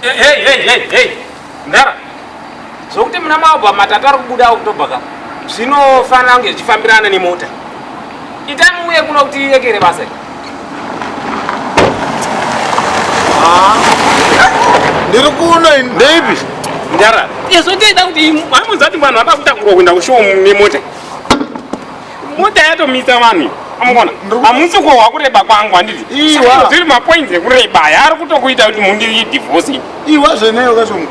Hey, ndara. Sokuti muna mabva matatu ari kubuda kutobhaka. Zvinofana kunge zvichifambirana nemota. Itai muuye kuno kuti iyekere basa. Ndiri kuno ndeipi? Ndara. Yeso ndida kuti hamunzati vanhu vada kutakurwa kuenda kushow nemota. Mota yatomisa vanhu. Amukona. Hamusi kuhwa kureba kwangu handiti. Iwa. Zviri mapoints ekureba. Ari kutokuita kuti mundi divorce. Iwa zveneyo kashonga.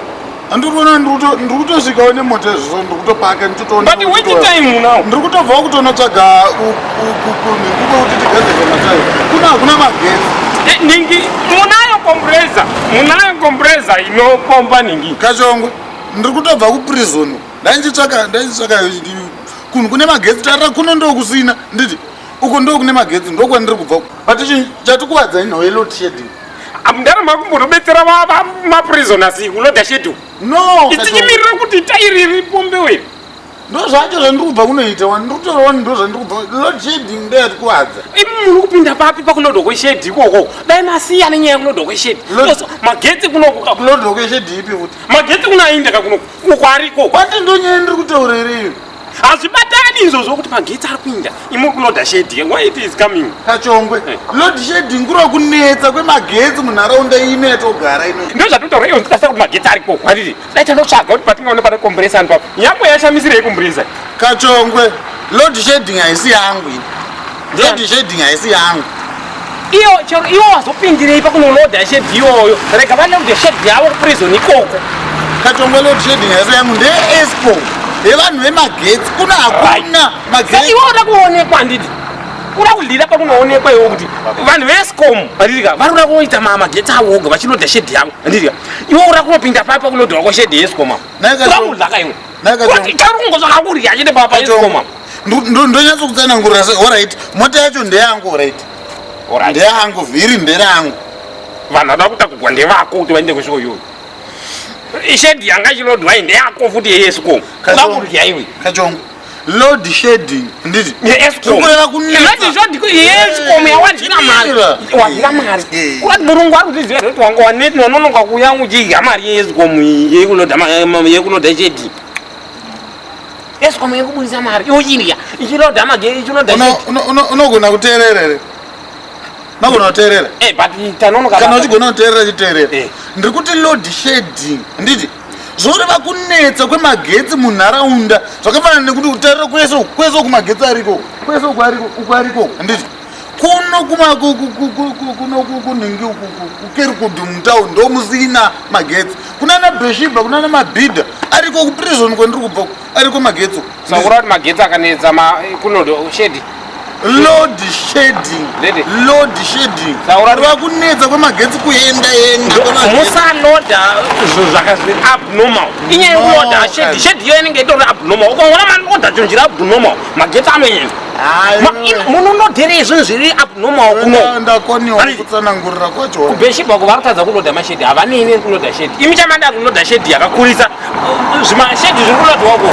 Andikuona ndiri kutosvikawo nemota izvozvo ndiri kutopaka nditoona. But which time now? Ndiri kutobvawo kutonotsvaga kuko kuti tigadzike matayo. Hakuna magetsi. Ningi munayo compressor inopomba ningi. Kashongwe. Ndiri kutobva kuprison. Ndaichitsvaka kunhu kune magetsi tarira kuno ndokusina nditi. Uko ndo kune magetsi ndokwandiri kubva. But chatikuwadza inhau yeload shedding. Amundara makumbotobetsera maprisoners kuloda shedu. No. Ichichimirira kuti tairi ripombewe. Ndo zvacho zvandiri kubva kunoita ndiri kutorawo ndo zvandiri kubva. Load shedding ndo yatikuwadza. Muri kupinda papi pakunodwa kweshedhi ikoko? Dai masiya nenyaya yekunodwa kweshedhi. Magetsi kunodwa kweshedhi ipi futi? Magetsi kunoaindaka kuno kwariko. Kwati ndo nyaya ndiri kutaura ireyo. Hazvibatani izvozvo kuti magetsi ari kuinda imuri kuloda shedhi. Why it is coming? Kachongwe. Load shedding kuri kunetsa kwemagetsi munharaunda ino yatogara ino. Ndo zvatotaura iyo ndikasa kuti magetsi ariko. Handiti. Dai tanotsvaga kuti patingaona pane compressor ani papo. Yangu yashamisirei compressor. Kachongwe. Load shedding haisi yangu ini. Load shedding haisi yangu. Iyo wazopindirei pakunoloda shedhi iyoyo. Rega vanoda shedhi yavo kuprison ikoko. Kachongwe load shedding haisi yangu ndeEscom. Evanhu vemagetsi kuna hakuna magetsi. Iwo uda kuonekwa handiti. Uda kudlira pakunoonekwa iwo kuti vanhu veEscom handitika vari kuda kuita magetsi avo oga vachinoda shedhi yavo handitika. Iwo uda kunopinda papa pakunodhwa kweshedhi yeEscom apo. Uda kudlaka iwo. Chari kungozvakakurya achide papa yeEscom apo. Ndonyatsokutsana sei. Alright. Mota yacho ndeyangu alright. Ndeyangu vhiri nderangu. Vanhu vada kutakurwa ndevako kuti vaende kusviko iyoyo. Shedhi yanga chinodhwa ndeyako futi yeEscom. Udakurya iwe. Kachongo. Load shedding nditi. yeEscom. yeEscom yawadhira mari. Wadhira mari. Kurati murungu ari kutiziva kuti wanga waneti wanonoka kuuya uchidya mari yeEscom yekuloda shedhi. ESCOM yekubudisa mari yochidya ichiloda magetsi ichinoda shedhi. Unogona kuteerera here? Unogona kuteerera? But tanonoka kana uchigona kuteerera chiteerera. Ndiri kuti load shedding nditi. Zvoreva kunetsa kwemagetsi munharaunda zvakafanana nekuti kuteerera kwese kumagetsi ariko. Kwese uku ariko nditi. Kuno kunhingi kukerikudhi mutauni ndomusina magetsi. Kuna naBheshibha kuna namabhidha ariko kuprison kwandiri kubva ariko magetsi. Sakura kuti magetsi akanetsa kunodwa shedhi. Load shedding. Sakura kunetsa kwemagetsi kuenda musaloda zvakazvi abnormal. Inyaya yekuloda shedhi iyo inenge itori abnormal. Ukaona manoda chinhu chiri abnormal magetsi anoenda. Munonodhera izvinhu zviri abnormal kuno. Ndakoniwa kutsanangurira kwacho. kuBheshibha kuvari kutadza kuloda mashedhi havanei kuloda shedhi. Imi chamanda kuloda shedhi yakakurisa zvimashedhi zviri kulodwako.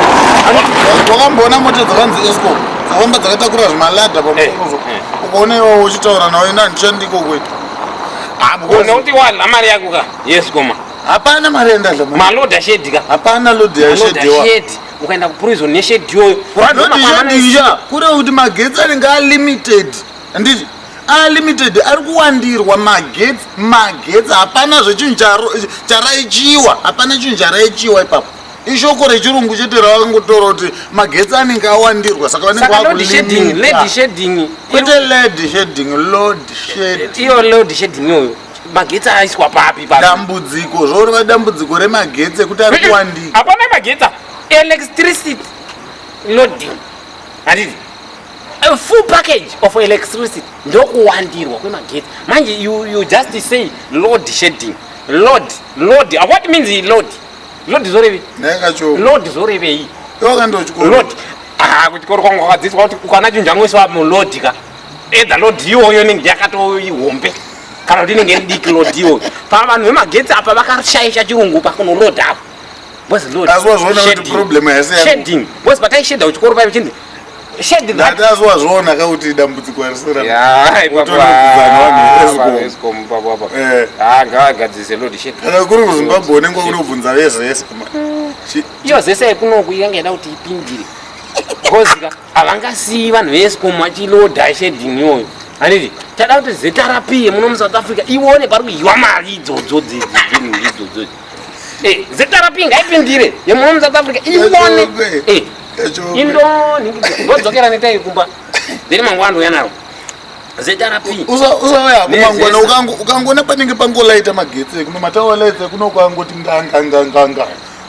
Wakamboona mota dzakanzi Escom dzakamba dzakatakura zvimaladha pamusoro. Ukaona iwo uchitaura nawo ina handishandiko kwetu. Nekuti wadla mari yako ka yeEscom. Hapana mari yandadla. Maloda shedhi ka. Hapana load yeshedhi. Ukaenda kuprison neshedhi iyoyo. Kure kuti magetsi anenge alimited. Handiti alimited ari kuwandirwa magetsi hapana zvechinhu charaichiwa. Hapana chinhu charaichiwa ipapo. Ishoko rechirungu chete ravangotora kuti magetsi anenge awandirwa saka vanenge vakulimit. Load shedding. Kwete load shedding, load shedding. Iyo load shedding iyoyo. Magetsi aiswa papi papi. Dambudziko zvoreva dambudziko remagetsi ekuti ari kuwandika. Hapana magetsi. Electricity loading. Handiti. A full package of electricity ndokuwandirwa kwemagetsi. Manje you just say load shedding. Load. What means load? Load zorevi. Nekacho. Load zorevei. Wakandochikoro. Load. Kuchikoro kwangu kwakadziswa kuti ukana chinhu changoiswa muload ka. Either load iyoyo inenge yakatoihombe. Kana kuti inenge idiki load iyoyo. Vanhu vemagetsi apa vakashaisha chirungu pakunoload apo. Was load. That's what one of the problem is. Shedding. Was but I shedda uchikoro paipo chindi. shed that ndatazwazvona kauti dambudziko arisira escom papa ngavagadzise load shed kana kuri kuzimbabwe unenge unobvunza vezescom iyo zese ikunoku yanga ida kuti ipindire because havangasiyi vanhu veescom vachiloda sheding iyoyo handiti tada kuti ZRP muno muSouth Africa ione pari kuyiwa mari idzodzo idzodzo ZRP ngaipindire yemuno muSouth Africa ione ndodzokera netai kumba ndiri mangwana uya naro ZRP usauya kumangwana ukangona panenge pangolaita magetsi kuno matawa lights kuno kwangoti nganganganga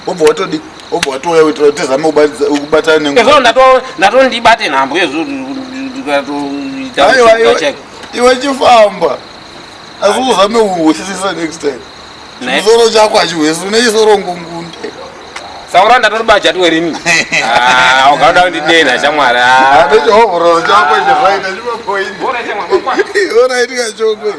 obva watodi obva watoya kuitira kuti tizame kubatana nezvo ndatondibate nhambo iwe chifamba asi uzame kuhwisisa next time chisoro chako achihwesi une chisoro ngungunde saura ndatoribajati werini ukauda kundidena chamwari nechihovhororo chako chezvaita chimapoindi oraitika chokwe